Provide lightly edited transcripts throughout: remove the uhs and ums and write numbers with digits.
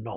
9।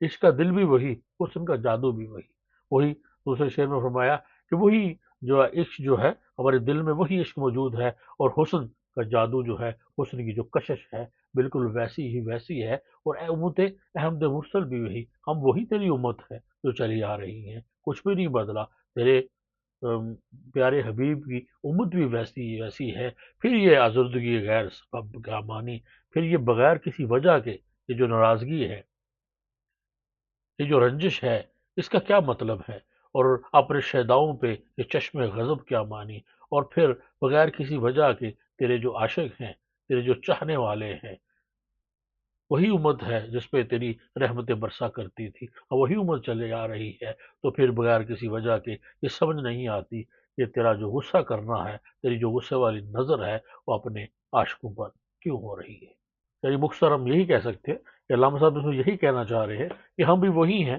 عشق کا دل بھی وہی، حسن کا جادو بھی وہی. وہی دوسرے شعر میں فرمایا کہ وہی جو عشق جو ہے ہمارے دل میں وہی عشق موجود ہے، اور حسن کا جادو جو ہے، حسن کی جو کشش ہے بالکل ویسی ہی ویسی ہے. اور امت احمد مرسل بھی وہی، ہم وہی تیری امت ہے جو چلی آ رہی ہیں، کچھ بھی نہیں بدلا. تیرے پیارے حبیب کی امت بھی ویسی ویسی ہے. پھر یہ آزردگی غیر سبب کا مانی، پھر یہ بغیر کسی وجہ کے یہ جو ناراضگی ہے، یہ جو رنجش ہے، اس کا کیا مطلب ہے؟ اور اپنے شیداؤں پہ یہ چشم غضب کیا مانی؟ اور پھر بغیر کسی وجہ کے تیرے جو عاشق ہیں، تیرے جو چاہنے والے ہیں، وہی امت ہے جس پہ تیری رحمتیں برسا کرتی تھی، اور وہی امت چلے آ رہی ہے. تو پھر بغیر کسی وجہ کے یہ سمجھ نہیں آتی کہ تیرا جو غصہ کرنا ہے، تیری جو غصے والی نظر ہے، وہ اپنے عاشقوں پر کیوں ہو رہی ہے؟ یعنی مختصر ہم یہی کہہ سکتے ہیں کہ علامہ صاحب اس میں یہی کہنا چاہ رہے ہیں کہ ہم بھی وہی ہیں،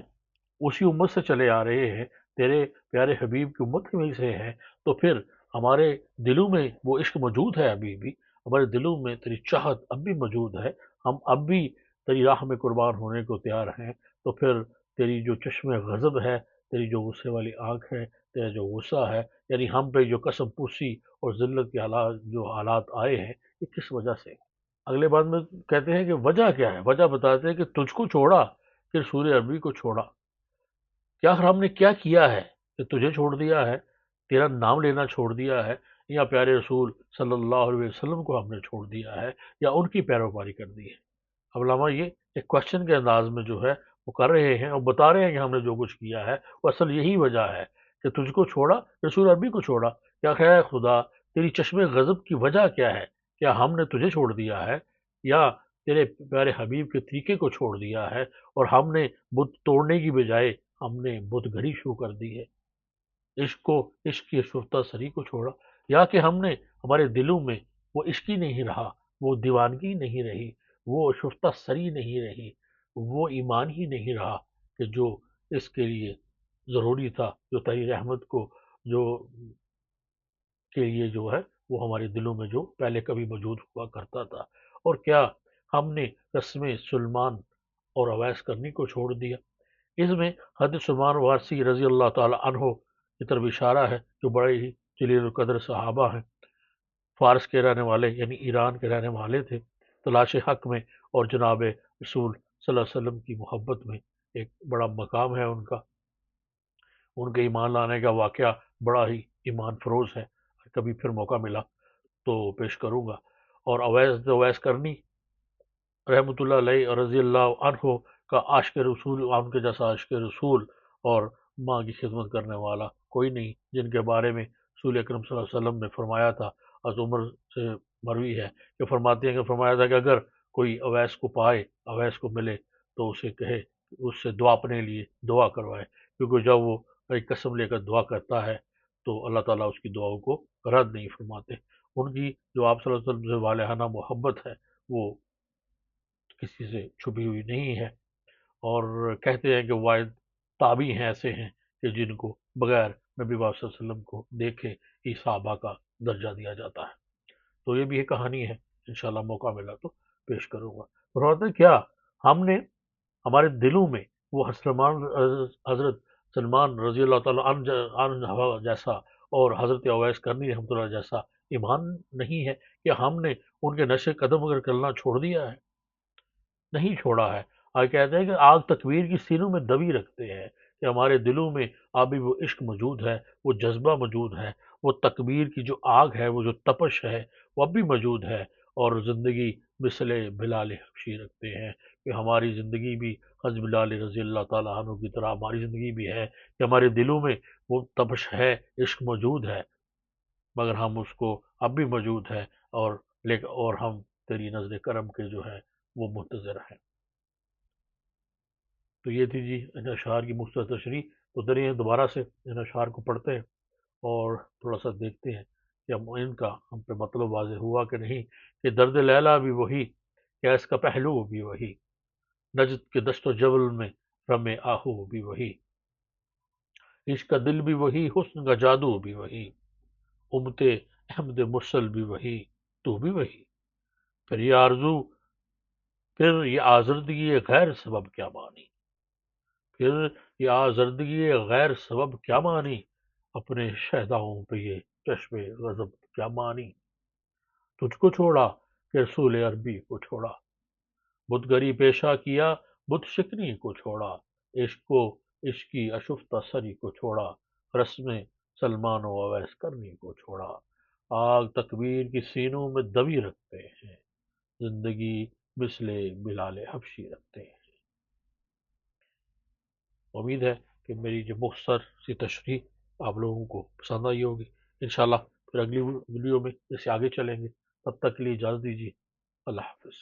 اسی امت سے چلے آ رہے ہیں، تیرے پیارے حبیب کی امت میں سے ہیں. تو پھر ہمارے دلوں میں وہ عشق موجود ہے، ابھی بھی ہمارے دلوں میں تیری چاہت اب بھی موجود ہے، ہم اب بھی تیری راہ میں قربان ہونے کو تیار ہیں. تو پھر تیری جو چشم غضب ہے، تیری جو غصے والی آنکھ ہے، تیرا جو غصہ ہے، یعنی ہم پہ جو قسم پوسی اور ذلت کے حالات جو حالات آئے ہیں، یہ کس وجہ سے؟ اگلے بات میں کہتے ہیں کہ وجہ کیا ہے؟ وجہ بتاتے ہیں کہ تجھ کو چھوڑا پھر سورہ عربی کو چھوڑا. کیا ہم نے کیا کیا ہے کہ تجھے چھوڑ دیا ہے، تیرا نام لینا چھوڑ دیا ہے، یا پیارے رسول صلی اللہ علیہ وسلم کو ہم نے چھوڑ دیا ہے، یا ان کی پیروکاری کر دی ہے؟ اب علامہ یہ ایک کوشچن کے انداز میں جو ہے وہ کر رہے ہیں اور بتا رہے ہیں کہ ہم نے جو کچھ کیا ہے وہ اصل یہی وجہ ہے کہ تجھ کو چھوڑا، رسول عربی کو چھوڑا. کیا خیر ہے خدا، تیری چشم غضب کی وجہ کیا ہے؟ کیا ہم نے تجھے چھوڑ دیا ہے، یا تیرے پیارے حبیب کے طریقے کو چھوڑ دیا ہے، اور ہم نے بت توڑنے کی بجائے ہم نے بت گھڑی شروع کر دی ہے؟ عشق کو، عشق کی شفتہ سری کو چھوڑا، یا کہ ہم نے ہمارے دلوں میں وہ عشق ہی نہیں رہا، وہ دیوانگی نہیں رہی، وہ شفتہ سری نہیں رہی، وہ ایمان ہی نہیں رہا کہ جو اس کے لیے ضروری تھا، جو تحریر احمد کو جو کے لیے جو ہے وہ ہمارے دلوں میں جو پہلے کبھی موجود ہوا کرتا تھا. اور کیا ہم نے رسم سلمان اور اویس کرنی کو چھوڑ دیا؟ اس میں حضرت سلمان وارسی رضی اللہ تعالی عنہ کی طرف اشارہ ہے، جو بڑے ہی جلیل القدر صحابہ ہیں، فارس کے رہنے والے یعنی ایران کے رہنے والے تھے، تلاش حق میں اور جناب رسول صلی اللہ علیہ وسلم کی محبت میں ایک بڑا مقام ہے ان کا. ان کے ایمان لانے کا واقعہ بڑا ہی ایمان فروز ہے، کبھی پھر موقع ملا تو پیش کروں گا. اور اویس کرنی رحمۃ اللہ علیہ اور رضی اللہ عنہ کا عاشق رسول، ان کے جیسا عاشق رسول اور ماں کی خدمت کرنے والا کوئی نہیں، جن کے بارے میں رسول اکرم صلی اللہ علیہ وسلم نے فرمایا تھا. از عمر سے مروی ہے کہ فرماتے ہیں کہ فرمایا تھا کہ اگر کوئی اویس کو پائے، اویس کو ملے، تو اسے کہے، اس سے دعا اپنے لیے دعا کروائے، کیونکہ جب وہ ایک قسم لے کر دعا کرتا ہے تو اللہ تعالیٰ اس کی دعاؤں کو رد نہیں فرماتے. ان کی جو آپ صلی اللہ علیہ وسلم سے والہانہ محبت ہے وہ کسی سے چھپی ہوئی نہیں ہے. اور کہتے ہیں کہ واحد تابعی ہیں ایسے ہیں کہ جن کو بغیر نبی پاک صلی اللہ علیہ وسلم کو دیکھے ہی صحابہ کا درجہ دیا جاتا ہے. تو یہ بھی ایک کہانی ہے، انشاءاللہ موقع ملا تو پیش کروں گا. فرماتے ہیں کیا ہم نے ہمارے دلوں میں وہ حضرت سلمان رضی اللہ تعالیٰ عنہ جیسا اور حضرت اویس کرنی رحمۃ اللہ جیسا ایمان نہیں ہے؟ کہ ہم نے ان کے نشے قدم اگر کرنا چھوڑ دیا ہے؟ نہیں چھوڑا ہے. آج کہتے ہیں کہ آگ تکبیر کی سینوں میں دبی رکھتے ہیں کہ ہمارے دلوں میں ابھی وہ عشق موجود ہے، وہ جذبہ موجود ہے، وہ تکبیر کی جو آگ ہے، وہ جو تپش ہے، وہ اب بھی موجود ہے. اور زندگی مثل بلال حبشی رکھتے ہیں کہ ہماری زندگی بھی حضرت بلال رضی اللہ تعالیٰ عنہ کی طرح ہماری زندگی بھی ہے کہ ہمارے دلوں میں وہ تپش ہے، عشق موجود ہے، مگر ہم اس کو اب بھی موجود ہے، اور ہم تیری نظر کرم کے جو ہے وہ منتظر ہیں. تو یہ تھی جی ان اشعار کی مختصر تشریح. تو ذریعے دوبارہ سے ان اشعار کو پڑھتے ہیں اور تھوڑا سا دیکھتے ہیں کہ ان کا ہم پہ مطلب واضح ہوا کہ نہیں. کہ درد لیلا بھی وہی، کیس کا پہلو بھی وہی، نجد کے دشت و جبل میں رم آہو بھی وہی، عشق کا دل بھی وہی، حسن کا جادو بھی وہی، امت احمد مرسل بھی وہی، تو بھی وہی. پھر یہ آرزو، پھر یہ آزردگی غیر سبب کیا مانی؟ پھر یہ آزردگی غیر سبب کیا مانی، اپنے شہداؤں پہ یہ چشم غضب کیا مانی، تجھ کو چھوڑا کہ رسول عربی کو چھوڑا، بت گری پیشہ کیا، بت شکنی کو چھوڑا، عشقی اشفتہ سری کو چھوڑا، رسم سلمان و اویس کرنی کو چھوڑا، آگ تکبیر کی سینوں میں دبی رکھتے ہیں، زندگی مثل بلال حبشی رکھتے ہیں۔ امید ہے کہ میری جو مختصر سی تشریح آپ لوگوں کو پسند آئی ہوگی۔ انشاءاللہ پھر اگلی ویڈیو میں اسے آگے چلیں گے، تب تک کے لیے اجازت دیجیے، اللہ حافظ۔